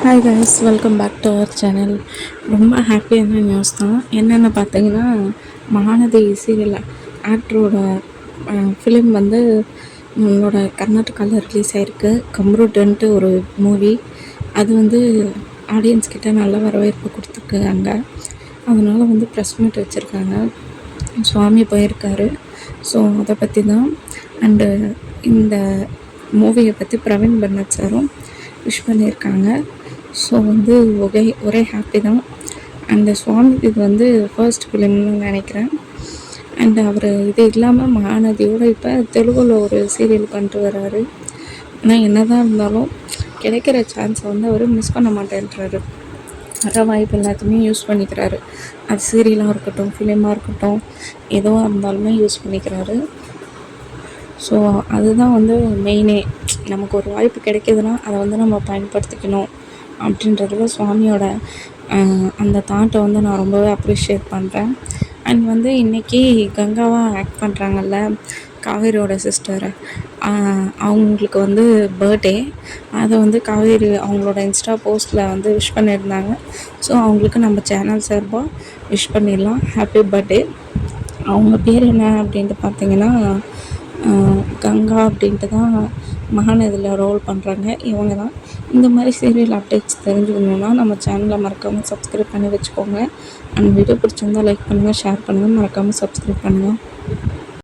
Hi guys, welcome back to our channel. ரொம்ப ஹாப்பியான news தான். என்னென்னு பார்த்தீங்கன்னா, மகாநதி சீரியல் ஆக்டரோட ஃபிலிம் வந்து நம்மளோட கர்நாடகாவில் ரிலீஸ் ஆகிருக்கு. கம்ருட்டுன்ட்டு ஒரு மூவி. அது வந்து ஆடியன்ஸ் கிட்ட நல்ல வரவேற்பு கொடுத்துருக்காங்க. அதனால் வந்து ப்ரெஸ் மீட் வச்சுருக்காங்க. சுவாமி போயிருக்காரு. ஸோ அதை பற்றி தான். அண்டு இந்த மூவியை பற்றி பிரவீன் பன்னட் சாரும் விஷ் பண்ணியிருக்காங்க. ஸோ வந்து ஒரே ஹாப்பி தான். அண்ட் சுவாமி இது வந்து ஃபர்ஸ்ட் ஃபிலிம்னு நினைக்கிறேன். அண்ட் அவர் இது இல்லாமல் மகாநதியோடு இப்போ தெலுங்கில் ஒரு சீரியல் பண்ணிட்டு வர்றாரு. ஆனால் என்ன தான் இருந்தாலும் கிடைக்கிற சான்ஸை வந்து அவர் மிஸ் பண்ண மாட்டேன்றாரு. வர வாய்ப்பு எல்லாத்தையுமே யூஸ் பண்ணிக்கிறாரு. அது சீரியலாக இருக்கட்டும், ஃபிலிமாக இருக்கட்டும், எதுவாக இருந்தாலுமே யூஸ் பண்ணிக்கிறாரு. ஸோ அதுதான் வந்து மெயினே. நமக்கு ஒரு வாய்ப்பு கிடைக்கிதுன்னா அதை வந்து நம்ம பயன்படுத்திக்கணும் அப்படின்றதுல சுவாமியோட அந்த தாட்டை வந்து நான் ரொம்பவே அப்ரிஷியேட் பண்ணுறேன். அண்ட் வந்து இன்றைக்கி கங்காவாக ஆக்ட் பண்ணுறாங்கல்ல, காவேரியோட சிஸ்டர், அவங்களுக்கு வந்து பர்த்டே. அதை வந்து காவேரி அவங்களோட இன்ஸ்டா போஸ்ட்டில் வந்து விஷ் பண்ணியிருந்தாங்க. ஸோ அவங்களுக்கு நம்ம சேனல் சார்பாக விஷ் பண்ணிடலாம், ஹாப்பி பர்த்டே. அவங்க பேர் என்ன அப்படின்ட்டு பார்த்தீங்கன்னா கங்கா அப்படின்ட்டு தான் மகாநதியில் ரோல் பண்ணுறாங்க. இவங்க தான். இந்த மாதிரி சீரியல் அப்டேட்ஸ் தெரிஞ்சுக்கணுன்னா நம்ம சேனலை மறக்காமல் சப்ஸ்கிரைப் பண்ணி வச்சுக்கோங்க. அண்ட் வீடியோ பிடிச்சிருந்தால் லைக் பண்ணுங்கள், ஷேர் பண்ணுங்கள், மறக்காமல் சப்ஸ்கிரைப் பண்ணுங்கள்.